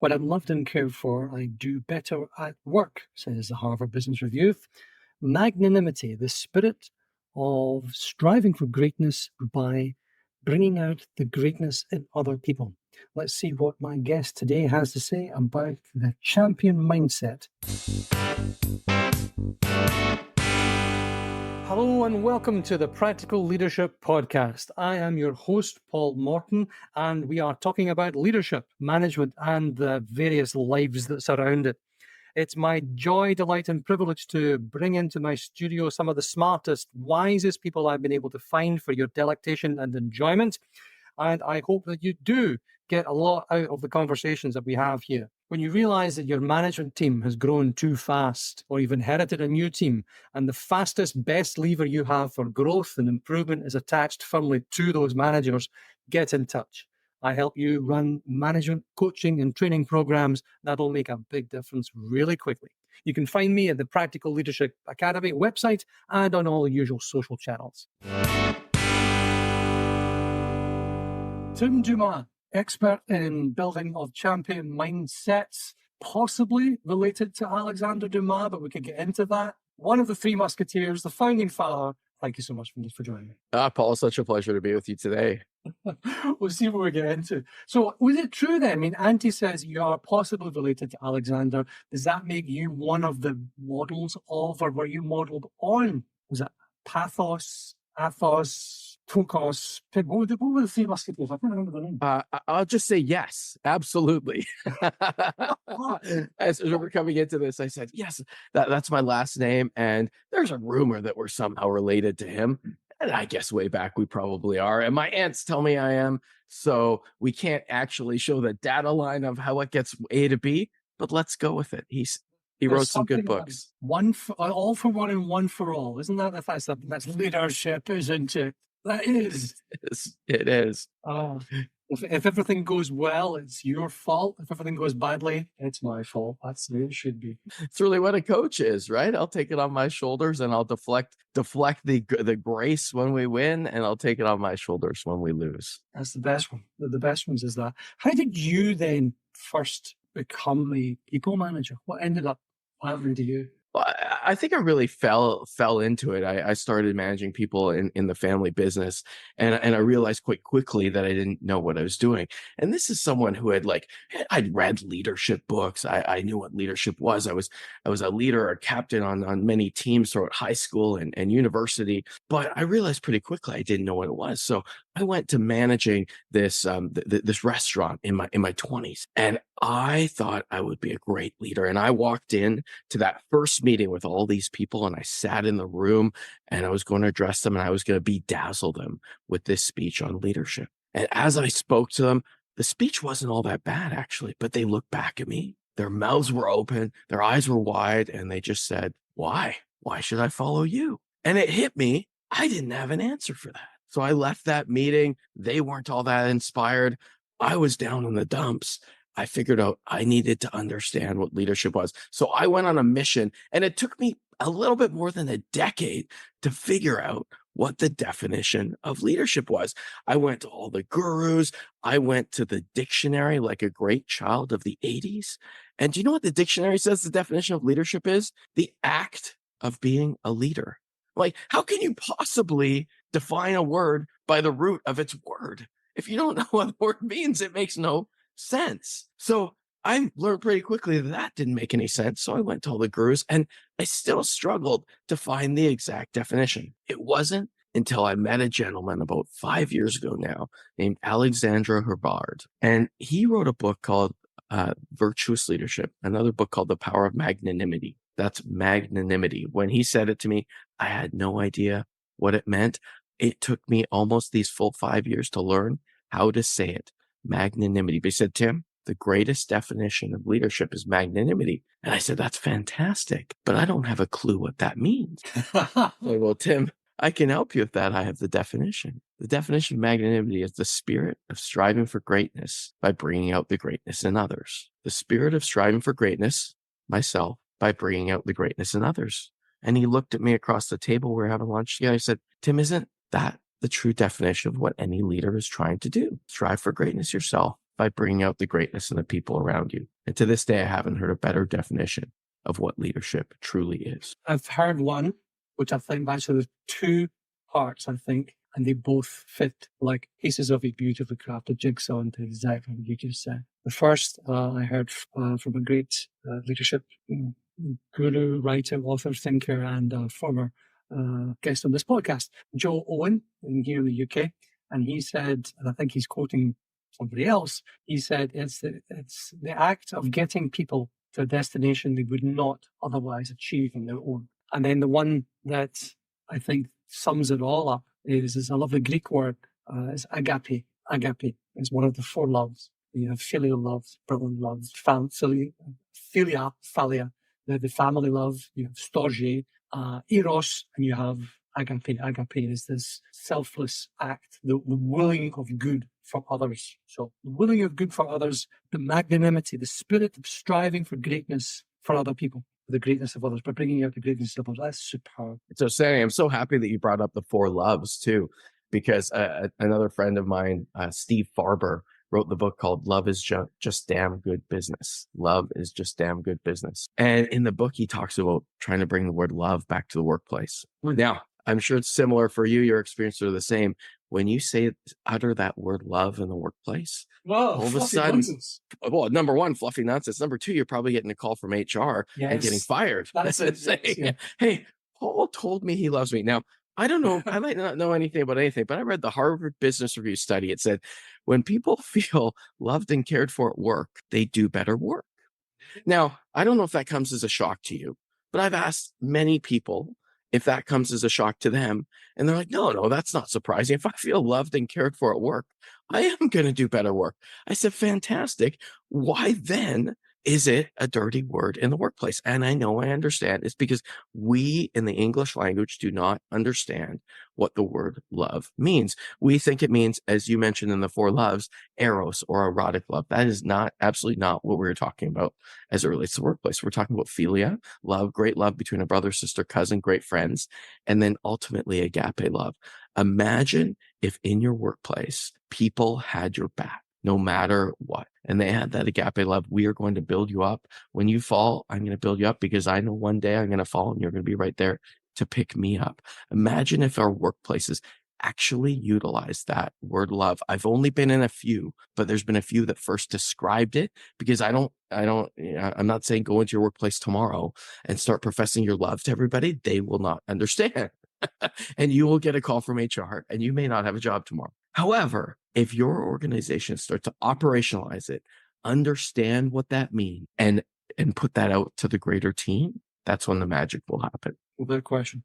When I'm loved and cared for, I do better at work, says the Harvard Business Review. Magnanimity, the spirit of striving for greatness by bringing out the greatness in other people. Let's see what my guest today has to say about the champion mindset. Hello and welcome to the Practical Leadership Podcast. I am your host, Paul Morton, and we are talking about leadership, management, and the various lives that surround it. It's my joy, delight, and privilege to bring into my studio some of the smartest, wisest people I've been able to find for your delectation and enjoyment. And I hope that you do get a lot out of the conversations that we have here. When you realize that your management team has grown too fast, or you've inherited a new team, and the fastest, best lever you have for growth and improvement is attached firmly to those managers, get in touch. I help you run management, coaching, and training programs that'll make a big difference really quickly. You can find me at the Practical Leadership Academy website and on all the usual social channels. Tim Dumas, expert in building of champion mindsets, possibly related to Alexander Dumas, but we could get into that. One of the three musketeers, the founding father. Thank you so much for joining me. Paul, such a pleasure to be with you today. We'll see what we get into. So was it true then? I mean, Auntie says you are possibly related to Alexander. Does that make you one of the models of, or were you modeled on? Was it pathos, athos, tokos? What were the three musketeers? I can't remember the name. I'll just say yes, absolutely. As we were coming into this, I said, yes, that's my last name. And there's a rumor that we're somehow related to him. And I guess way back we probably are. And my aunts tell me I am. So we can't actually show the data line of how it gets A to B, but let's go with it. He wrote some good books. All for one and one for all. Isn't that that's leadership, isn't it? That is. It is. If everything goes well, it's your fault. If everything goes badly, it's my fault. That's the way it should be. It's really what a coach is, right? I'll take it on my shoulders and I'll deflect the grace when we win, and I'll take it on my shoulders when we lose. That's the best one. The best ones is that. How did you then first become a people manager? What ended up happening to you? Well, I think I really fell into it. I started managing people in the family business, and I realized quite quickly that I didn't know what I was doing. And this is someone who I'd read leadership books. I knew what leadership was. I was a leader or captain on many teams throughout high school and university, but I realized pretty quickly I didn't know what it was. So I went to managing this this restaurant in my 20s, and I thought I would be a great leader. And I walked in to that first meeting with all these people, and I sat in the room, and I was going to address them, and I was going to bedazzle them with this speech on leadership. And as I spoke to them, the speech wasn't all that bad, actually, but they looked back at me. Their mouths were open, their eyes were wide, and they just said, "Why? Why should I follow you?" And it hit me. I didn't have an answer for that. So I left that meeting. They weren't all that inspired. I was down in the dumps. I figured out I needed to understand what leadership was. So I went on a mission, and it took me a little bit more than a decade to figure out what the definition of leadership was. I went to all the gurus. I went to the dictionary like a great child of the 80s. And do you know what the dictionary says the definition of leadership is? The act of being a leader. Like, how can you possibly define a word by the root of its word? If you don't know what the word means, it makes no sense. So I learned pretty quickly that didn't make any sense. So I went to all the gurus, and I still struggled to find the exact definition. It wasn't until I met a gentleman about 5 years ago now named Alexandre Herbard. And he wrote a book called Virtuous Leadership, another book called The Power of Magnanimity. That's magnanimity. When he said it to me, I had no idea what it meant. It took me almost these full 5 years to learn how to say it. Magnanimity. But he said, "Tim, the greatest definition of leadership is magnanimity." And I said, "That's fantastic, but I don't have a clue what that means." Well, Tim, I can help you with that. I have the definition. The definition of magnanimity is the spirit of striving for greatness by bringing out the greatness in others. The spirit of striving for greatness, myself, by bringing out the greatness in others. And he looked at me across the table. We were having lunch together. I said, "Tim, isn't that the true definition of what any leader is trying to do? Strive for greatness yourself by bringing out the greatness in the people around you. And to this day, I haven't heard a better definition of what leadership truly is. I've heard one, which I think actually there's two parts, I think, and they both fit like pieces of a beautifully crafted jigsaw into exactly what you just said. The first I heard from a great leadership guru, writer, author, thinker, and former guest on this podcast, Joe Owen, here in the UK. And he said, and I think he's quoting somebody else, he said, it's the act of getting people to a destination they would not otherwise achieve on their own. And then the one that I think sums it all up is a lovely Greek word, is agape. Agape is one of the four loves. You have filial love, brotherly love, philia, phalia, the family love. You have storge, eros, and you have agape. Agape is this selfless act, the willing of good for others. So the willing of good for others, the magnanimity, the spirit of striving for greatness for other people, for the greatness of others, by bringing out the greatness of others. That's superb. So, Sammy, I'm so happy that you brought up the four loves too, because another friend of mine, Steve Farber, wrote the book called Love is Just Damn Good Business. Love is just damn good business. And in the book, he talks about trying to bring the word love back to the workplace. Now, I'm sure it's similar for you. Your experiences are the same. When you utter that word love in the workplace, all of a sudden, nonsense. Well, number one, fluffy nonsense. Number two, you're probably getting a call from HR and getting fired. That's it. Saying, hey, Paul told me he loves me. Now, I don't know. I might not know anything about anything, but I read the Harvard Business Review study. It said when people feel loved and cared for at work, they do better work. Now, I don't know if that comes as a shock to you, but I've asked many people if that comes as a shock to them. And they're like, no, that's not surprising. If I feel loved and cared for at work, I am going to do better work. I said, fantastic. Why then is it a dirty word in the workplace? And I know I understand. It's because we in the English language do not understand what the word love means. We think it means, as you mentioned in the four loves, eros or erotic love. That is absolutely not what we're talking about as it relates to the workplace. We're talking about philia, love, great love between a brother, sister, cousin, great friends, and then ultimately agape love. Imagine if in your workplace, people had your back no matter what. And they had that agape love. We are going to build you up. When you fall, I'm going to build you up because I know one day I'm going to fall and you're going to be right there to pick me up. Imagine if our workplaces actually utilize that word love. I've only been in a few, but there's been a few that first described it, because I'm not saying go into your workplace tomorrow and start professing your love to everybody. They will not understand. And you will get a call from HR and you may not have a job tomorrow. However, if your organization starts to operationalize it, understand what that means, and put that out to the greater team, that's when the magic will happen. Without question.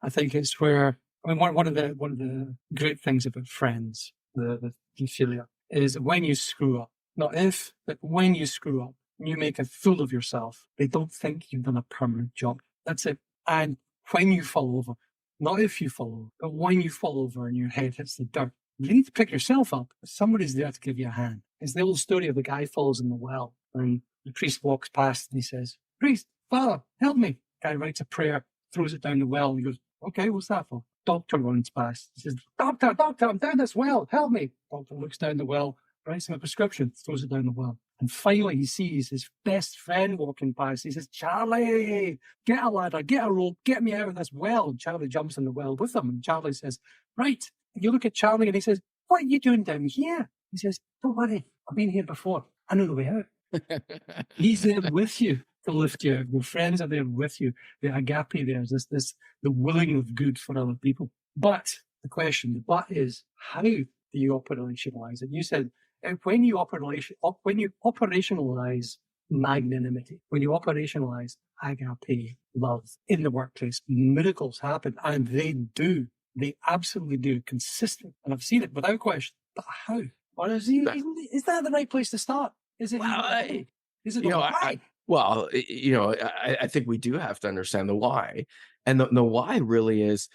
I think it's where, I mean, one of the great things about friends, the philia, is when you screw up, not if, but when you screw up, you make a fool of yourself. They don't think you've done a permanent job. That's it. And when you fall over, not if you fall over, but when you fall over and your head hits the dirt, you need to pick yourself up. Somebody's there to give you a hand. It's the old story of the guy falls in the well and the priest walks past and he says, "Priest, Father, help me." Guy writes a prayer, throws it down the well, and he goes, "Okay, what's that for?" Doctor runs past. He says, Doctor, I'm down this well, help me." Doctor looks down the well, writes him a prescription, throws it down the well. And finally he sees his best friend walking past. He says, "Charlie, get a ladder, get a rope, get me out of this well." And Charlie jumps in the well with him. And Charlie says, "Right." And you look at Charlie and he says, "What are you doing down here?" He says, "Don't worry, I've been here before. I know the way out." He's there with you to lift you. Your friends are there with you. The agape there is this the willing of good for other people. But the but is, how do you operationalize it? You said when you operationalize magnanimity, when you operationalize agape love in the workplace, miracles happen, and they do. They absolutely do, consistent. And I've seen it without question. But how? Or is that the right place to start? Is it? Is it why? I think we do have to understand the why. And the why really is,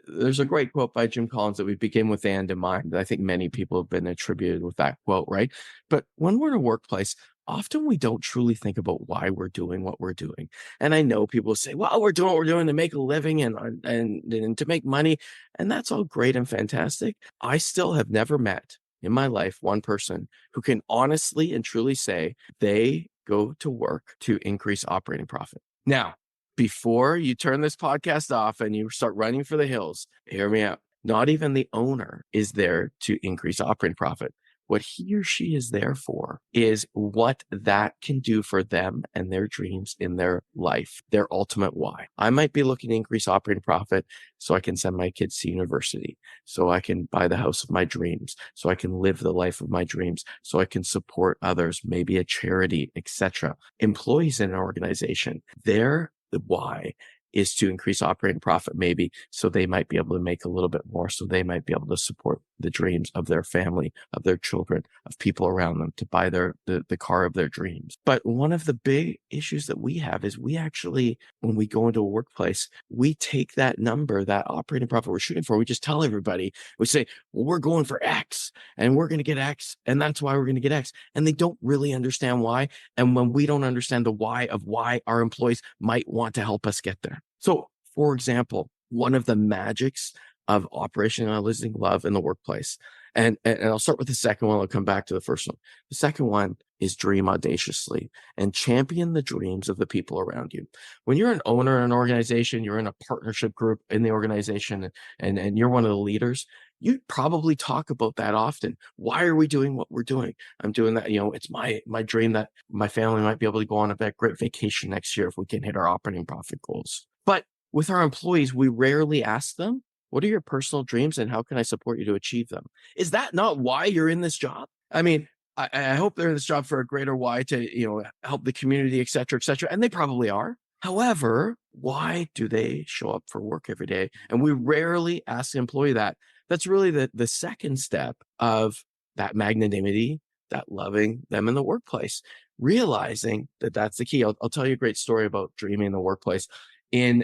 there's a great quote by Jim Collins that we begin with "and" in mind. That I think many people have been attributed with that quote, right? But when we're in a workplace, often we don't truly think about why we're doing what we're doing. And I know people say, well, we're doing what we're doing to make a living and to make money. And that's all great and fantastic. I still have never met in my life, one person who can honestly and truly say they go to work to increase operating profit. Now, before you turn this podcast off and you start running for the hills, hear me out. Not even the owner is there to increase operating profit. What he or she is there for is what that can do for them and their dreams in their life, their ultimate why. I might be looking to increase operating profit so I can send my kids to university, so I can buy the house of my dreams, so I can live the life of my dreams, so I can support others, maybe a charity, etc. Employees in an organization, their why is to increase operating profit, maybe so they might be able to make a little bit more, so they might be able to support the dreams of their family, of their children, of people around them, to buy the car of their dreams. But one of the big issues that we have is we actually, when we go into a workplace, we take that number, that operating profit we're shooting for, we just tell everybody, we say, well, we're going for X and we're going to get X, and that's why we're going to get X. And they don't really understand why. And when we don't understand the why of why our employees might want to help us get there. So, for example, one of the magics of operationalizing love in the workplace, and I'll start with the second one, I'll come back to the first one. The second one is dream audaciously and champion the dreams of the people around you. When you're an owner in an organization, you're in a partnership group in the organization, and you're one of the leaders, you probably talk about that often. Why are we doing what we're doing? I'm doing that. It's my dream that my family might be able to go on a great vacation next year if we can hit our operating profit goals. But with our employees, we rarely ask them, what are your personal dreams and how can I support you to achieve them? Is that not why you're in this job? I mean, I hope they're in this job for a greater why to, help the community, et cetera, et cetera. And they probably are. However, why do they show up for work every day? And we rarely ask the employee that. That's really the second step of that magnanimity, that loving them in the workplace, realizing that that's the key. I'll tell you a great story about dreaming in the workplace. In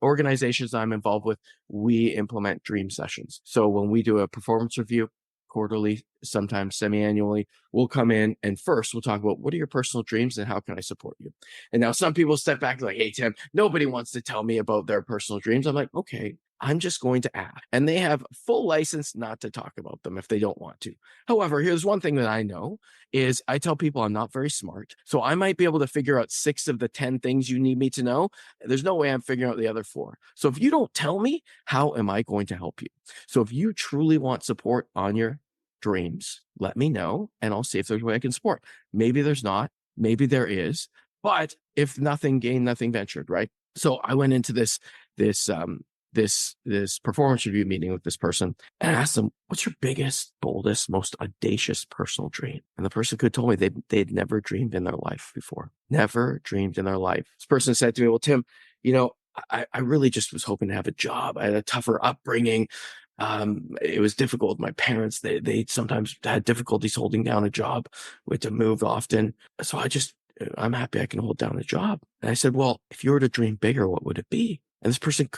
organizations I'm involved with, we implement dream sessions. So when we do a performance review, quarterly, sometimes semi-annually, we'll come in and first we'll talk about what are your personal dreams and how can I support you? And now some people step back like, hey, Tim, nobody wants to tell me about their personal dreams. I'm like, okay, I'm just going to ask. And they have full license not to talk about them if they don't want to. However, here's one thing that I know is I tell people I'm not very smart. So I might be able to figure out 6 of the 10 things you need me to know. There's no way I'm figuring out the other 4. So if you don't tell me, how am I going to help you? So if you truly want support on your dreams, let me know and I'll see if there's a way I can support. Maybe there's not, maybe there is, but if nothing gained, nothing ventured, right? So I went into this performance review meeting with this person and I asked them, what's your biggest, boldest, most audacious personal dream? And the person could told me they'd never dreamed in their life before, never dreamed in their life. This person said to me, well, Tim, I really just was hoping to have a job. I had a tougher upbringing. It was difficult with my parents. They sometimes had difficulties holding down a job. We had to move often. So I'm happy I can hold down a job. And I said, well, if you were to dream bigger, what would it be? And this person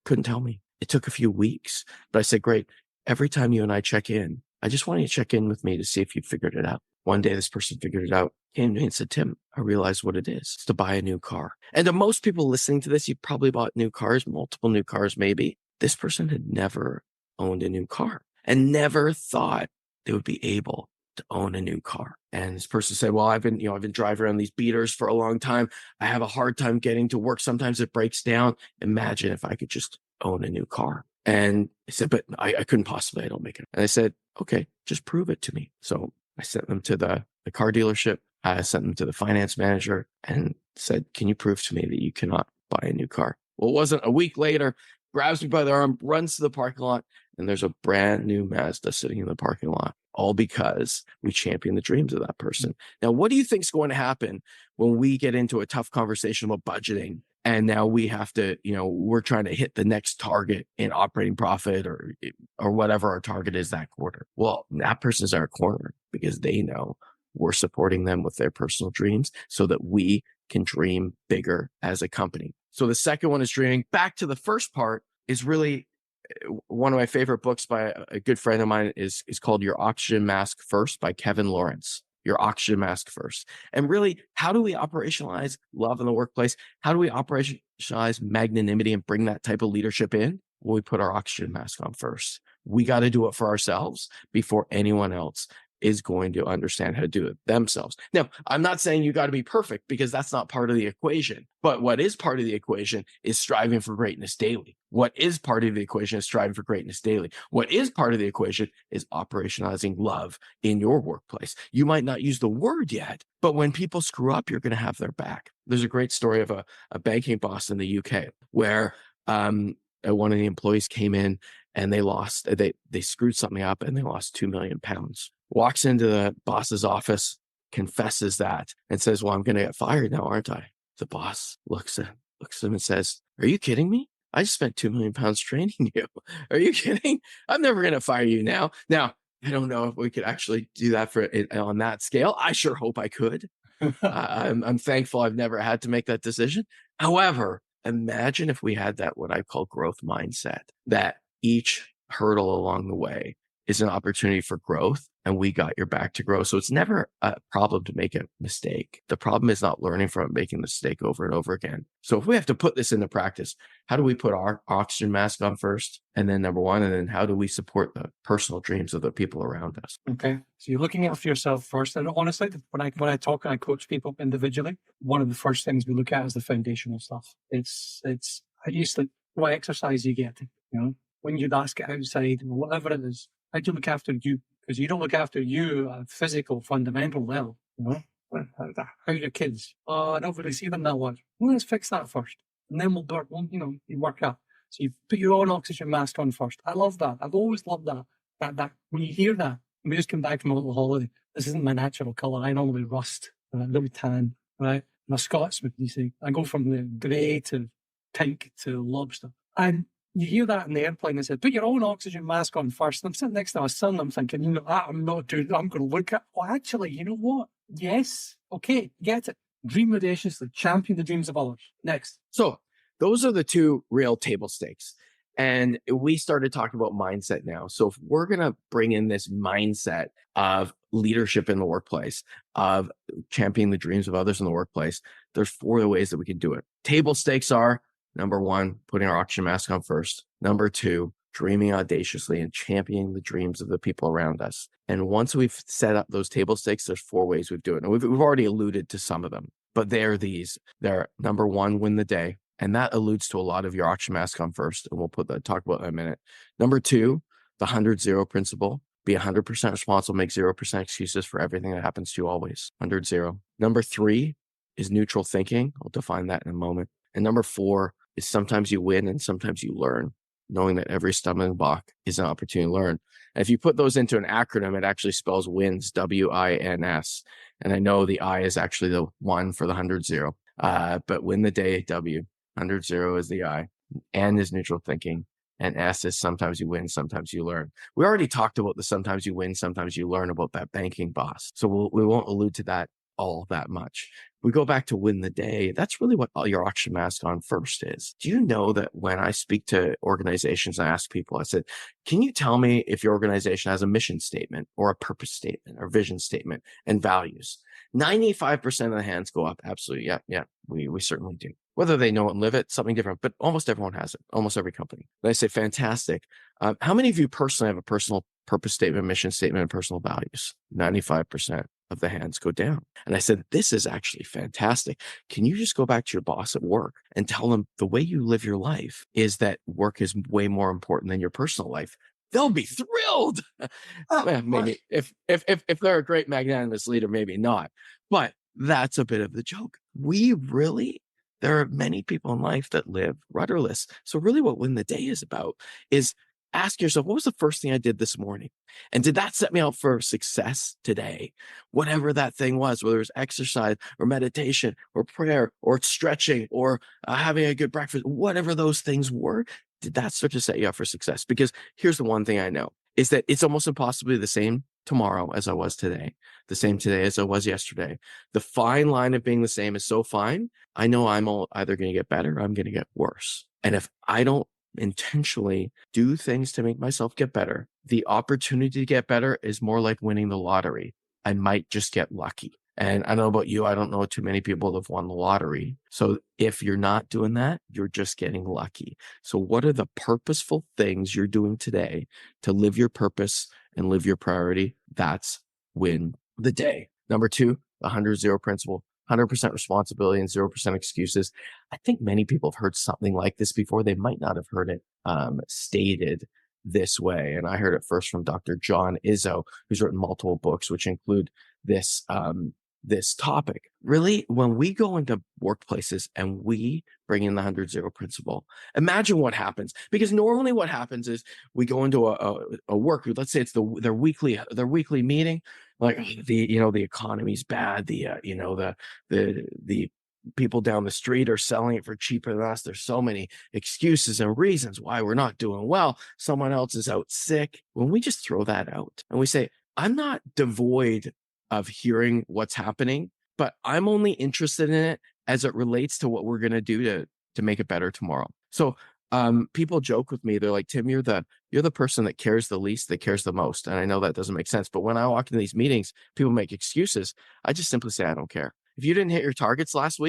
couldn't tell me. It took a few weeks, but I said, great. Every time you and I check in, I just want you to check in with me to see if you figured it out. One day, this person figured it out, came to me and said, Tim, I realized what it is. It's to buy a new car. And to most people listening to this, you probably bought new cars, multiple new cars, maybe. This person had never owned a new car and never thought they would be able to own a new car. And this person said, well, I've been driving around these beaters for a long time. I have a hard time getting to work. Sometimes it breaks down. Imagine if I could just own a new car. And I said, but I couldn't possibly, I don't make it. And I said, okay, just prove it to me. So I sent them to the car dealership. I sent them to the finance manager and said, can you prove to me that you cannot buy a new car? Well, it wasn't a week later, grabs me by the arm, runs to the parking lot, and there's a brand new Mazda sitting in the parking lot, all because we champion the dreams of that person. Now, what do you think is going to happen when we get into a tough conversation about budgeting? And now we have to, we're trying to hit the next target in operating profit or whatever our target is that quarter. Well, that person's our corner because they know we're supporting them with their personal dreams so that we can dream bigger as a company. So the second one is dreaming. Back to the first part is really one of my favorite books by a good friend of mine is called Your Oxygen Mask First by Kevin Lawrence. Your oxygen mask first. And really, how do we operationalize love in the workplace? How do we operationalize magnanimity and bring that type of leadership in? Well, we put our oxygen mask on first. We got to do it for ourselves before anyone else is going to understand how to do it themselves. Now, I'm not saying you got to be perfect, because that's not part of the equation. But what is part of the equation is striving for greatness daily. What is part of the equation is striving for greatness daily. What is part of the equation is operationalizing love in your workplace. You might not use the word yet, but when people screw up, you're going to have their back. There's a great story of a banking boss in the UK where one of the employees came in and they screwed something up and they lost £2 million. Walks into the boss's office, confesses that, and says, well, I'm going to get fired now, aren't I? The boss looks at him and says, are you kidding me? I just spent £2 million training you. Are you kidding? I'm never going to fire you now. Now, I don't know if we could actually do that on that scale. I sure hope I could. I'm thankful I've never had to make that decision. However, imagine if we had that, what I call growth mindset, that each hurdle along the way is an opportunity for growth, and we got your back to grow. So it's never a problem to make a mistake. The problem is not learning from it, making the mistake over and over again. So if we have to put this into practice, how do we put our oxygen mask on first? And then number one, and then how do we support the personal dreams of the people around us? Okay. So you're looking after yourself first. And honestly, when I talk and I coach people individually, one of the first things we look at is the foundational stuff. It's how do you sleep? What exercise you get? When you'd ask it outside, whatever it is, how do you look after you? Because you don't look after you at a physical, fundamental level. How are your kids? Oh, I don't really see them that much. Well, let's fix that first. And then we'll you work up. So you put your own oxygen mask on first. I love that. I've always loved that. That when you hear that, we just come back from a little holiday. This isn't my natural colour. I normally rust, a little tan, right? I'm a Scotsman, you see. I go from the grey to pink to lobster. And you hear that in the airplane. They said, put your own oxygen mask on first. And I'm sitting next to my son. I'm thinking, I'm not doing that. I'm going to look at, actually, you know what? Yes. Okay. Get it. Dream audaciously. Champion the dreams of others. Next. So those are the two real table stakes. And we started talking about mindset now. So if we're going to bring in this mindset of leadership in the workplace, of championing the dreams of others in the workplace, there's 4 ways that we can do it. Table stakes are, number 1, putting our oxygen mask on first. Number 2, dreaming audaciously and championing the dreams of the people around us. And once we've set up those table stakes, there's 4 ways we do it. And we've already alluded to some of them, but they're these. They're number 1, win the day. And that alludes to a lot of your oxygen mask on first. And we'll talk about that in a minute. Number 2, the 100-0 principle. Be 100% responsible, make 0% excuses for everything that happens to you always. 100-0. Number 3 is neutral thinking. I'll define that in a moment. And number 4 is sometimes you win and sometimes you learn, knowing that every stumbling block is an opportunity to learn. And if you put those into an acronym, it actually spells WINS, W-I-N-S. And I know the I is actually the 1 for the 100-0. But win the day, W. 100-0 is the I. N is neutral thinking. And S is sometimes you win, sometimes you learn. We already talked about the sometimes you win, sometimes you learn about that banking boss. So we won't allude to that all that much. We go back to win the day. That's really what your oxygen mask on first is. Do you know that when I speak to organizations, I ask people, I said, can you tell me if your organization has a mission statement or a purpose statement or vision statement and values? 95% of the hands go up. Absolutely. Yeah, we certainly do. Whether they know it and live it, something different, but almost everyone has it, almost every company. And I say, fantastic. How many of you personally have a personal purpose statement, mission statement, and personal values? 95% of the hands go down. And I said, this is actually fantastic. Can you just go back to your boss at work and tell them the way you live your life is that work is way more important than your personal life? They'll be thrilled. Well, maybe if they're a great magnanimous leader, maybe not. But that's a bit of the joke. There are many people in life that live rudderless. So really what Win the Day is about is ask yourself, what was the first thing I did this morning? And did that set me out for success today? Whatever that thing was, whether it's exercise or meditation or prayer or stretching or having a good breakfast, whatever those things were, did that start to set you up for success? Because here's the one thing I know is that it's almost impossible to be the same tomorrow as I was today, the same today as I was yesterday. The fine line of being the same is so fine. I know I'm either going to get better or I'm going to get worse. And if I don't intentionally do things to make myself get better, the opportunity to get better is more like winning the lottery. I might just get lucky. And I don't know about you, I don't know too many people that have won the lottery. So if you're not doing that, you're just getting lucky. So what are the purposeful things you're doing today to live your purpose and live your priority? That's win the day. Number two, the 100-0 principle. 100% responsibility and 0% excuses. I think many people have heard something like this before. They might not have heard it stated this way. And I heard it first from Dr. John Izzo, who's written multiple books, which include this this topic. Really, when we go into workplaces and we bring in the 100-0 principle, imagine what happens. Because normally what happens is we go into a work, let's say it's their weekly meeting, like the economy's bad, the people down the street are selling it for cheaper than us. There's so many excuses and reasons why we're not doing well. Someone else is out sick. When we just throw that out and we say, I'm not devoid of hearing what's happening, but I'm only interested in it as it relates to what we're going to do to make it better tomorrow. So people joke with me. They're like, Tim, you're the person that cares the least, that cares the most. And I know that doesn't make sense, but when I walk into these meetings, people make excuses. I just simply say, I don't care. If you didn't hit your targets last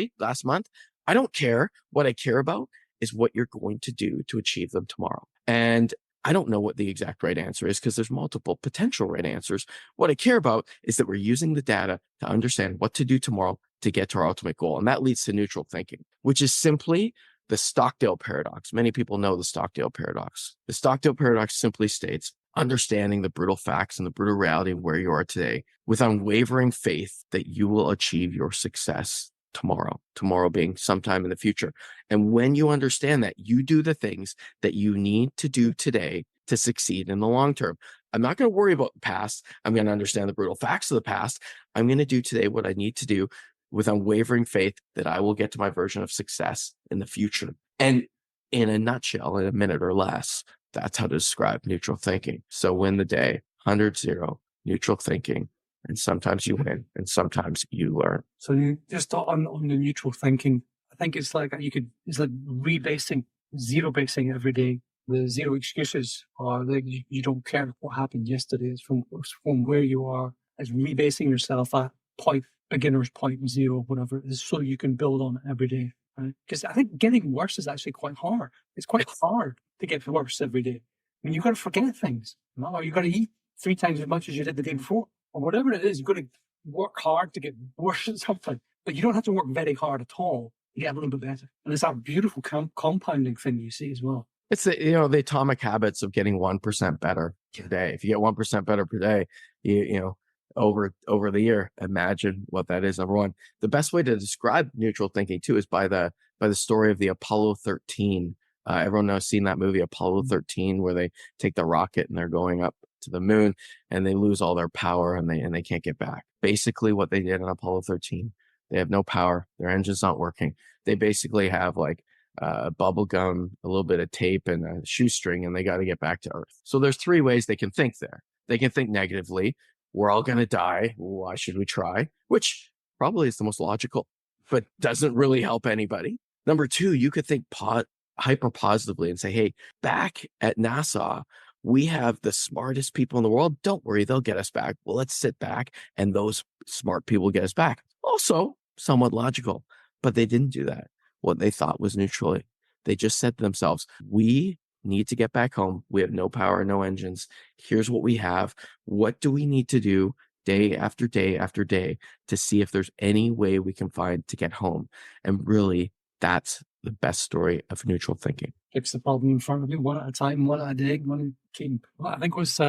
month, I don't care. What I care about is what you're going to do to achieve them tomorrow. And I don't know what the exact right answer is because there's multiple potential right answers. What I care about is that we're using the data to understand what to do tomorrow to get to our ultimate goal. And that leads to neutral thinking, which is simply the Stockdale paradox. Many people know the Stockdale paradox. The Stockdale paradox simply states understanding the brutal facts and the brutal reality of where you are today with unwavering faith that you will achieve your success tomorrow being sometime in the future. And when you understand that, you do the things that you need to do today to succeed in the long term. I'm not going to worry about the past. I'm going to understand the brutal facts of the past. I'm going to do today what I need to do with unwavering faith that I will get to my version of success in the future. And in a nutshell, in a minute or less, that's how to describe neutral thinking. So win the day, 100-0, neutral thinking. And sometimes you win and sometimes you learn. So you just on the neutral thinking, I think it's like it's like rebasing, zero basing every day. The zero excuses or you don't care what happened yesterday. It's from where you are. It's rebasing yourself at beginner's point zero, whatever it is, so you can build on it every day. Right? Because I think getting worse is actually quite hard. It's quite hard to get worse every day. I mean, you've got to forget things, or you've got to eat 3 times as much as you did the day before, or whatever it is. You've got to work hard to get worse at something, but you don't have to work very hard at all to get a little bit better. And it's that beautiful compounding thing you see as well. It's the atomic habits of getting 1% better per day. If you get 1% better per day, over the year, imagine what that is. Number one, the best way to describe neutral thinking too is by the story of the Apollo 13. Everyone knows seen that movie Apollo 13, where they take the rocket and they're going up to the moon and they lose all their power and they can't get back. Basically, what they did on Apollo 13, they have no power, their engine's not working. They basically have like bubble gum, a little bit of tape, and a shoestring, and they got to get back to Earth. So there's 3 ways they can think there. They can think negatively. We're all going to die. Why should we try? Which probably is the most logical, but doesn't really help anybody. Number 2, you could think hyper positively and say, hey, back at NASA, we have the smartest people in the world. Don't worry, they'll get us back. Well, let's sit back and those smart people get us back. Also, somewhat logical, but they didn't do that. What they thought was neutral. They just said to themselves, we need to get back home. We have no power, no engines. Here's what we have. What do we need to do day after day after day to see if there's any way we can find to get home? And really, that's the best story of neutral thinking. Fix the problem in front of you, one at a time, one at a day, one keep. Well, I think it was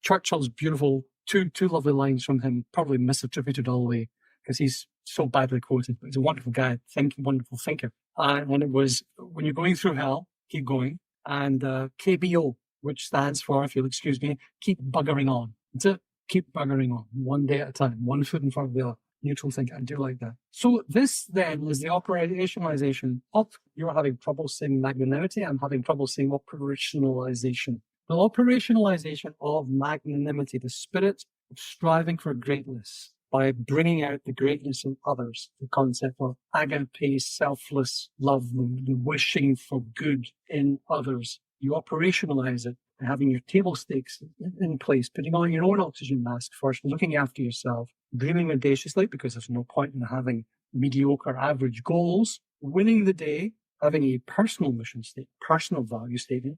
Churchill's beautiful, two lovely lines from him, probably misattributed all the way because he's so badly quoted, but he's a wonderful guy, wonderful thinker. And it was, when you're going through hell, keep going. And KBO, which stands for, if you'll excuse me, keep buggering on. That's it. Keep buggering on, one day at a time, one foot in front of the other. Neutral thinking. I do like that. So this then is the operationalization of, you're having trouble saying magnanimity. I'm having trouble saying operationalization. The operationalization of magnanimity, the spirit of striving for greatness by bringing out the greatness in others, the concept of agape, selfless love, the wishing for good in others. You operationalize it having your table stakes in place, putting on your own oxygen mask first, looking after yourself, dreaming audaciously, because there's no point in having mediocre average goals, winning the day, having a personal mission statement, personal value statement,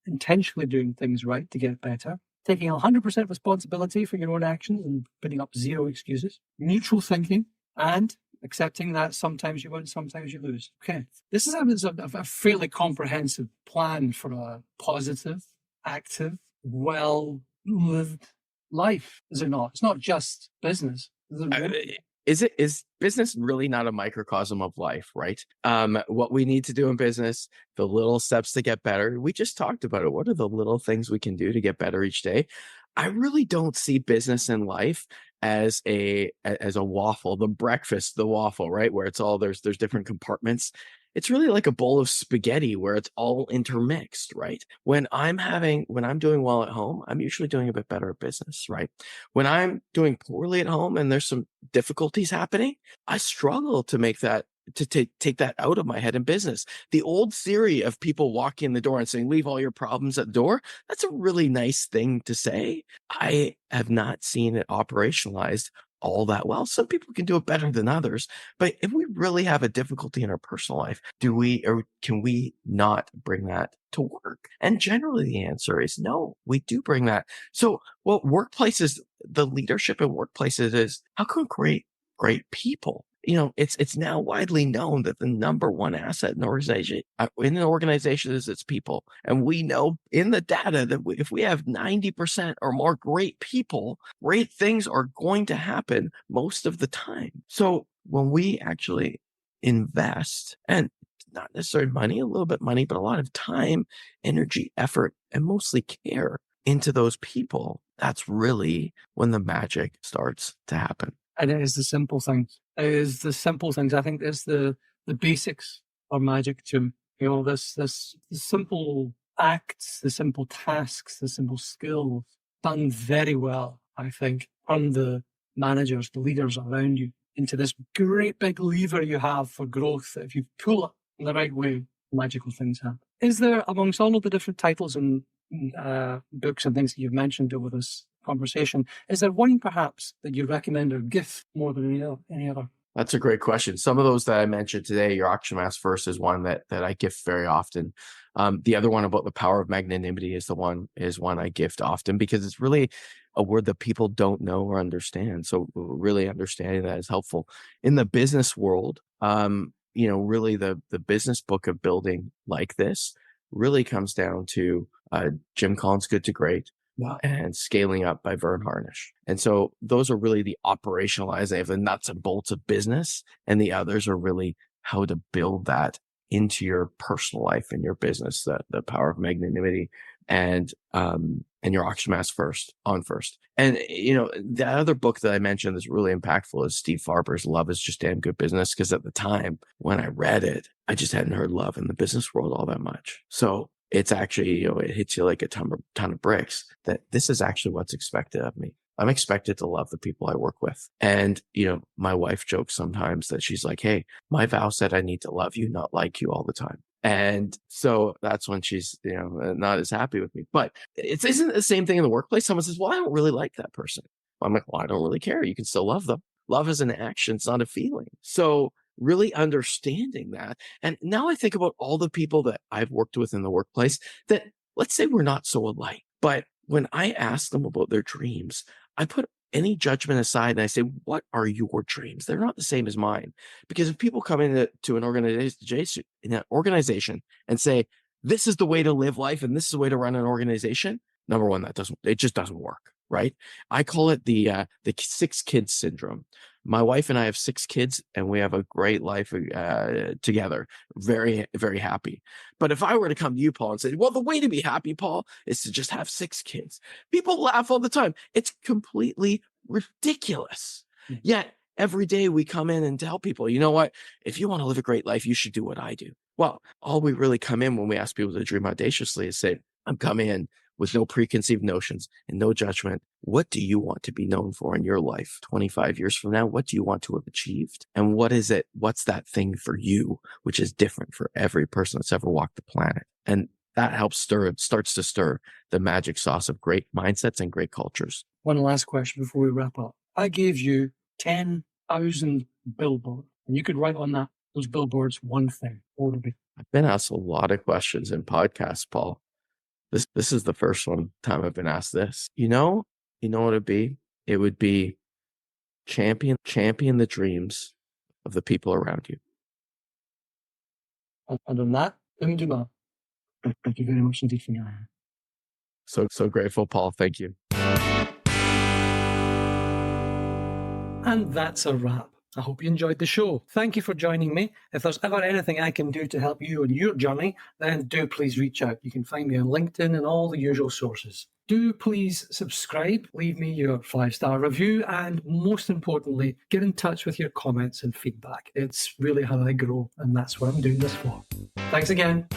intentionally doing things right to get better, taking 100% responsibility for your own actions and putting up zero excuses, neutral thinking, and accepting that sometimes you win, sometimes you lose. Okay. This is a fairly comprehensive plan for a positive, active, well-lived life, is it not? It's not just business. Is business really not a microcosm of life, right? What we need to do in business, the little steps to get better. We just talked about it. What are the little things we can do to get better each day? I really don't see business and life as a waffle, the breakfast, the waffle, right? Where it's all there's different compartments. It's really like a bowl of spaghetti where it's all intermixed, right? When I'm doing well at home, I'm usually doing a bit better at business, right? When I'm doing poorly at home and there's some difficulties happening, I struggle to make that to take that out of my head in business. The old theory of people walking in the door and saying, leave all your problems at the door, that's a really nice thing to say. I have not seen it operationalized all that well. Some people can do it better than others, but if we really have a difficulty in our personal life, can we not bring that to work? And generally the answer is no, we do bring that. So what workplaces, the leadership in workplaces is how can we create great people? It's now widely known that the number one asset in an organization is its people. And we know in the data that if we have 90% or more great people, great things are going to happen most of the time. So when we actually invest, and not necessarily money, a little bit money, but a lot of time, energy, effort, and mostly care into those people, that's really when the magic starts to happen. And it is the simple things. It is the simple things. I think it's the basics are magic too. The simple acts, the simple tasks, the simple skills done very well, I think, turn the managers, the leaders around you into this great big lever you have for growth. If you pull it in the right way, magical things happen. Is there, amongst all of the different titles and books and things that you've mentioned over this conversation, is there one perhaps that you recommend or gift more than any other? That's a great question. Some of those that I mentioned today, your auction mask first is one that I gift very often. The other one about the power of magnanimity is one I gift often because it's really a word that people don't know or understand. So really understanding that is helpful. In the business world, really the business book of building like this really comes down to Jim Collins' Good to Great. Wow. And Scaling Up by Vern Harnish. And so those are really the operationalized, they have the nuts and bolts of business. And the others are really how to build that into your personal life and your business, the power of magnanimity and your auction mask first. And, the other book that I mentioned that's really impactful is Steve Farber's Love is Just Damn Good Business. Because at the time when I read it, I just hadn't heard love in the business world all that much. So it's actually, it hits you like a ton of bricks that this is actually what's expected of me. I'm expected to love the people I work with. And, my wife jokes sometimes that she's like, hey, my vow said I need to love you, not like you all the time. And so that's when she's, not as happy with me. But it isn't the same thing in the workplace. Someone says, well, I don't really like that person. I'm like, well, I don't really care. You can still love them. Love is an action. It's not a feeling. So really understanding that. And now I think about all the people that I've worked with in the workplace that, let's say, we're not so alike. But when I ask them about their dreams, I put any judgment aside and I say, what are your dreams? They're not the same as mine. Because if people come into an organization and say, this is the way to live life and this is the way to run an organization, number one, it just doesn't work, right? I call it the 6 kids syndrome. My wife and I have 6 kids and we have a great life together. Very, very happy. But if I were to come to you, Paul, and say, well, the way to be happy, Paul, is to just have 6 kids. People laugh all the time. It's completely ridiculous. Mm-hmm. Yet every day we come in and tell people, you know what? If you want to live a great life, you should do what I do. Well, all we really come in when we ask people to dream audaciously is say, I'm coming in with no preconceived notions and no judgment. What do you want to be known for in your life 25 years from now? What do you want to have achieved? And what is it? What's that thing for you, which is different for every person that's ever walked the planet? And that helps starts to stir the magic sauce of great mindsets and great cultures. One last question before we wrap up. I gave you 10,000 billboards, and you could write on those billboards one thing. What would it be? I've been asked a lot of questions in podcasts, Paul. This is the first time I've been asked this. You know what it'd be? It would be champion the dreams of the people around you. And on that, Tim Dumas. Thank you very much indeed for your time. So grateful, Paul. Thank you. And that's a wrap. I hope you enjoyed the show. Thank you for joining me. If there's ever anything I can do to help you on your journey, then do please reach out. You can find me on LinkedIn and all the usual sources. Do please subscribe, leave me your 5-star review, and most importantly, get in touch with your comments and feedback. It's really how I grow, and that's what I'm doing this for. Thanks again.